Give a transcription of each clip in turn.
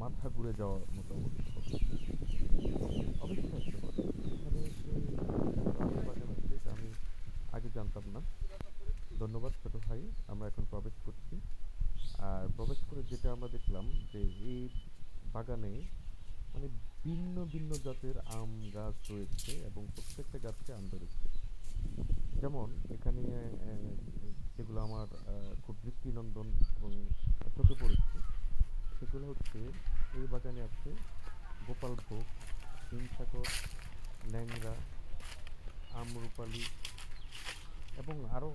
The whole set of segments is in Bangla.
মাথা ঘুরে যাওয়ার মতো অবস্থা হবে। অবিশ্বাস্য কথা। এখানে যে এত আম বাগান আছে এটা আমি আগে জানতাম না। ধন্যবাদ ছোট ভাই। আমরা এখন প্রবেশ করছি। আর প্রবেশ করে যেটা আমরা দেখলাম যে এই বাগানে মানে ভিন্ন ভিন্ন জাতের আম গাছ রয়েছে এবং প্রত্যেকটা গাছে আম ধরেছে। যেমন এখানে যেগুলো আমার খুব দৃষ্টিনন্দন এবং চোখে পড়েছে সেগুলো হচ্ছে এই বাগানে আছে গোপালভোগ, হিমসাগর, ন্যাংরা, আমরুপালি এবং আরো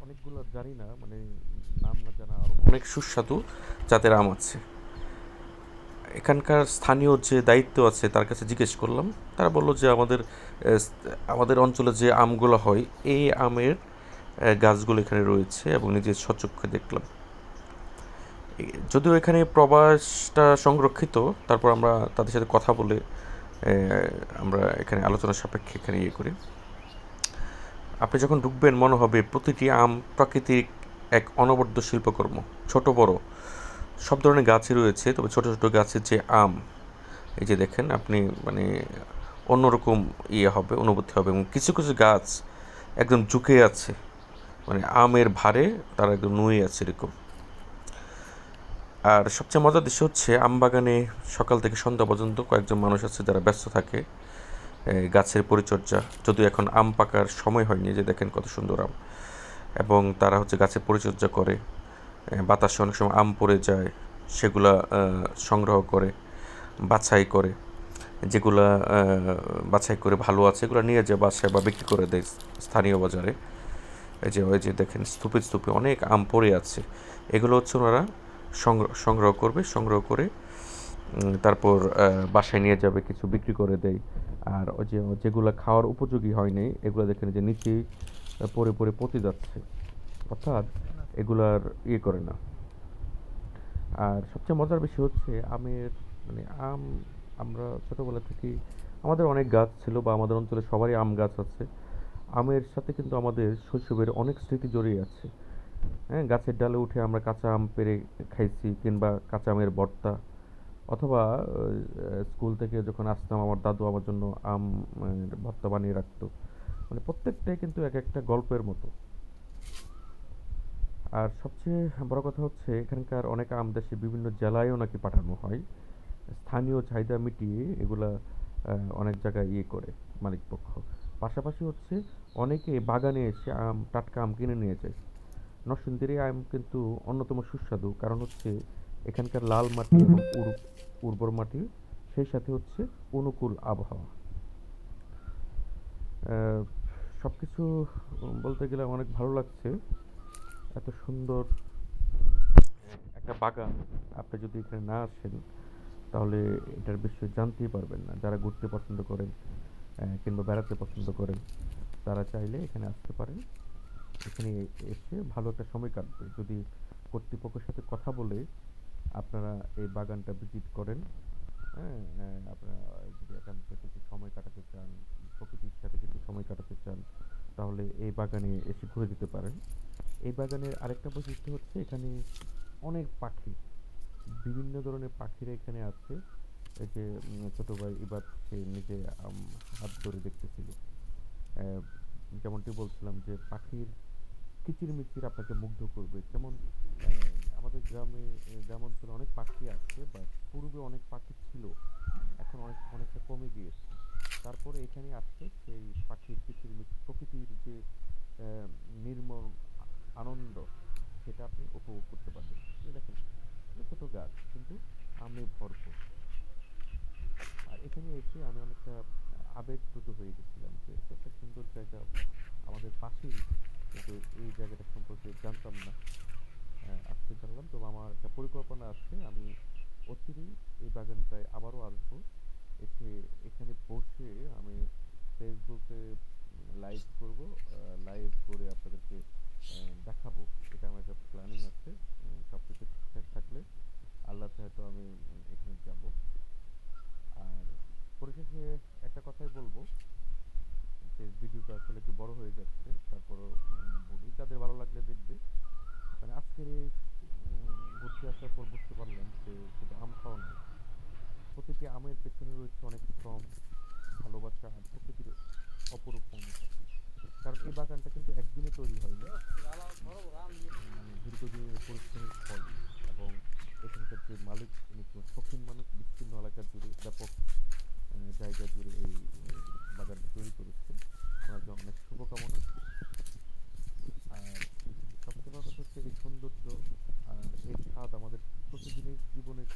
অনেকগুলো জানি না, মানে নাম না জানা আরো অনেক সুস্বাদু জাতের আম আছে। এখানকার স্থানীয় যে দায়িত্ব আছে তার কাছে জিজ্ঞেস করলাম। তারা বলল যে আমাদের অঞ্চলে যে আমগুলো হয় এই আমের গাছগুলো এখানে রয়েছে এবং নিজের স্বচক্ষে দেখলাম। যদিও এখানে প্রবাসটা সংরক্ষিত, তারপর আমরা তাদের সাথে কথা বলে আমরা এখানে আলোচনা সাপেক্ষে এখানে ইয়ে করি। আপনি যখন ঢুকবেন মনে হবে প্রতিটি আম প্রাকৃতিক এক অনবদ্য শিল্পকর্ম। ছোট বড় সব ধরনের গাছই রয়েছে, তবে ছোট ছোট গাছের যে আম, এই যে দেখেন আপনি, মানে অন্যরকম ইয়ে হবে, অনুভূতি হবে। এবং কিছু কিছু গাছ একদম ঝুঁকে আছে, মানে আমের ভারে তারা একদম নুয়ে আছে এরকম। আর সবচেয়ে মজার দৃশ্য হচ্ছে আম বাগানে সকাল থেকে সন্ধ্যা পর্যন্ত কয়েকজন মানুষ আছে যারা ব্যস্ত থাকে গাছের পরিচর্যা। যদিও এখন আম পাকার সময় হয়নি, যে দেখেন কত সুন্দর আম। এবং তারা হচ্ছে গাছের পরিচর্যা করে, বাতাসে অনেক সময় আম পড়ে যায় সেগুলা সংগ্রহ করে, বাছাই করে, যেগুলা বাছাই করে ভালো আছে এগুলো নিয়ে যায় বাসায় বা বিক্রি করে দেয় স্থানীয় বাজারে। ওই যে দেখেন স্তূপে স্তূপে অনেক আম পড়ে আছে, এগুলো হচ্ছে ওনারা সংগ্রহ করবে, সংগ্রহ করে তারপর বাসায় নিয়ে যাবে, কিছু বিক্রি করে দেয়। আর ওই যে যেগুলো খাওয়ার উপযোগী হয়নি এগুলো দেখেন যে নিচেই পড়ে পড়ে পচে যাচ্ছে, অর্থাৎ এগুলার ইয়ে করে না। আর সবচেয়ে মজার বিষয় হচ্ছে আমের, মানে আম আমরা ছোটোবেলা থেকেই আমাদের অনেক গাছ ছিল বা আমাদের অঞ্চলে সবারই আম গাছ আছে। আমের সাথে কিন্তু আমাদের শৈশবের অনেক স্মৃতি জড়িয়ে আছে। হ্যাঁ, গাছের ডালে উঠে আমরা কাঁচা আম পেড়ে খাইছি, কিংবা কাঁচা আমের ভর্তা, অথবা স্কুল থেকে যখন আসতাম আমার দাদু আমার জন্য আম ভর্তা বানিয়ে রাখতো। মানে প্রত্যেকটাই কিন্তু এক একটা গল্পের মতো। আর সবচেয়ে বড় কথা হচ্ছে এখানকার অনেক আম দেশে বিভিন্ন জেলায়ও নাকি পাঠানো হয়, স্থানীয় চাহিদা মিটিয়ে এগুলা অনেক জায়গায় ইয়ে করে মালিকপক্ষ। পাশাপাশি হচ্ছে অনেকে বাগানে এসে টাটকা আম কিনে নিয়ে যায়। নরসিংদীর এই আম কিন্তু অন্যতম সুস্বাদু, কারণ হচ্ছে এখানকার লাল মাটি এবং উর্বর মাটি, সেই সাথে হচ্ছে অনুকূল আবহাওয়া। সব কিছু বলতে গেলে অনেক ভালো লাগছে। এত সুন্দর একটা বাগান, আপনি যদি এখানে না আসেন তাহলে এটার বিষয়ে জানতেই পারবেন না। যারা ঘুরতে পছন্দ করেন কিংবা বেড়াতে পছন্দ করেন তারা চাইলে এখানে আসতে পারেন। এখানে এসে ভালো একটা সময় কাটবে যদি কর্তৃপক্ষের সাথে কথা বলে আপনারা এই বাগানটা ভিজিট করেন। হ্যাঁ, আপনারা যদি এখান থেকে কিছু সময় কাটাতে চান, প্রকৃতির সাথে কিছু সময় কাটাতে চান, তাহলে এই বাগানে এসে ঘুরে যেতে পারেন। এই বাগানের আরেকটা বৈশিষ্ট্য হচ্ছে এখানে অনেক পাখি, বিভিন্ন ধরনের পাখিরা এখানে আছে। এই যে ছোট ভাই এবার সে নিজে হাত ধরে দেখতেছিল। আহ, যেমনটি বলছিলাম যে পাখির কিচিরমিচির আপনাকে মুগ্ধ করবে। যেমন আমাদের গ্রাম অঞ্চলে অনেক পাখি আছে, বা পূর্বে অনেক পাখি ছিল, এখন অনেকটা কমে গিয়েছে। তারপরে এখানে আসলে সেই পাখির কিচিরমিচির, প্রকৃতির যে আহ, নির্মল আনন্দ, সেটা আপনি উপভোগ করতে পারবেন। এই দেখেন ছোট ছোট গাছ কিন্তু আমে ভরপুর। আর এখানে এসে আমি অনেকটা আবেগপ্রুত হয়ে গেছিলাম যে এত একটা সুন্দর জায়গা আমাদের পাশেই, কিন্তু এই জায়গাটা সম্পর্কে জানতাম না। আজকে জানলাম। তো আমার একটা পরিকল্পনা আছে, আমি অচিরেই এই বাগানটায় আবারও আসবো, এসে এখানে বসে আমি ফেসবুকে লাইভ করব, লাইভ করে আপনাদেরকে দেখাবো। এটা আমার একটা প্ল্যানিং আছে। সবকিছু ঠিকঠাক থাকলে আল্লাহ হয়তো আমি এখানে যাব। আর পরিশেষে একটা কথাই বলবো যে ভিডিওটা আসলে একটু বড় হয়ে যাচ্ছে, তারপরও বলি যাদের ভালো লাগলে দেখবে। মানে আজকের এই ঘুরতে আসার পর বুঝতে পারলাম যে শুধু আম খাওয়া নয়, প্রতিটি আমের পেছনে রয়েছে অনেক শ্রম, ভালোবাসা আর প্রকৃতির অপরূপ মমতা। কারণ এই বাগানটা কিন্তু একদিনে তৈরি হয়নি, মানে দীর্ঘদিনের পরিশ্রমের ফল। এবং এখানকার যে মালিক, উনি তো শৌখিন মানুষ, বিস্তীর্ণ এলাকা জুড়ে, ব্যাপক জায়গা জুড়ে এই বাগানটা তৈরি করেছেন। ওনার জন্য অনেক শুভকামনা। আর সবচেয়ে বড় কথা হচ্ছে এই সৌন্দর্য আর এই স্বাদ আমাদের প্রতিদিনের জীবনের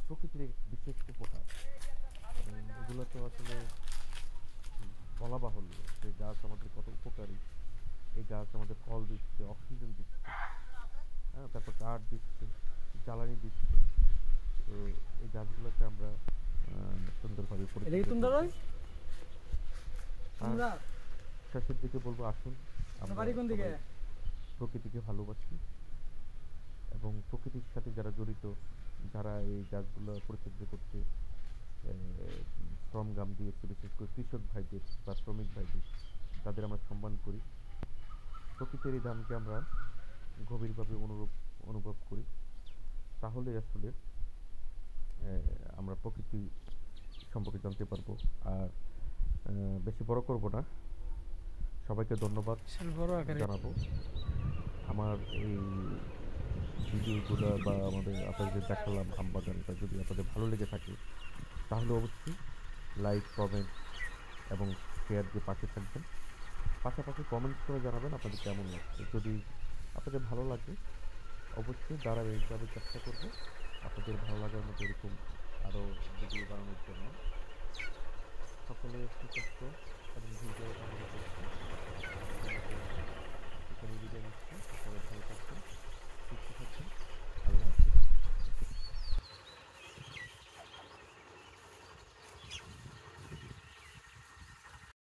প্রকৃতির এক বিশেষ উপহার। এগুলো তো আসলে বলা বাহুল্য যে গাছ আমাদের কত উপকারী। এই গাছ আমাদের ফল দিচ্ছে, অক্সিজেন দিচ্ছে, হ্যাঁ, তারপর কাঠ দিচ্ছে, জ্বালানি দিচ্ছে। তো এই গাছগুলোকে আমরা সুন্দরভাবে পরিচর্যা করব। আর শেষের দিকে বলবো, আসুন আমরা সবাই প্রকৃতিকে ভালোবাসি এবং প্রকৃতির সাথে যারা জড়িত, যারা এই গাছগুলো পরিচর্যা করতে শ্রম গাম দিয়েছে, বিশেষ করে কৃষক ভাইদের বা শ্রমিক ভাইদের, তাদের আমরা সম্মান করি। প্রকৃতির এই দামকে আমরা গভীরভাবে অনুভব করি। তাহলে আসলে আমরা প্রকৃতি সম্পর্কে জানতে পারবো। আর বেশি বড় করব না, সবাইকে ধন্যবাদ জানাবো। আমার এই ভিডিওগুলো বা আপনাদের দেখালাম আম বাগানটা যদি আপনাদের ভালো লেগে থাকে, তাহলে অবশ্যই লাইক, কমেন্ট এবং শেয়ার দিয়ে পাশে থাকবেন। পাশাপাশি কমেন্টস করে জানাবেন আপনাদের কেমন লাগছে। যদি আপনাদের ভালো লাগে, অবশ্যই ধারাবাহিকভাবে চেষ্টা করব আপনাদের ভালো লাগার মতো এরকম আরও ভিডিও বানানোর জন্য। সকলের সুস্বাস্থ্য এবং দীর্ঘায়ু কামনা করছি। আজকের মতো এখানেই বিদায় নিচ্ছি। সবাই ভালো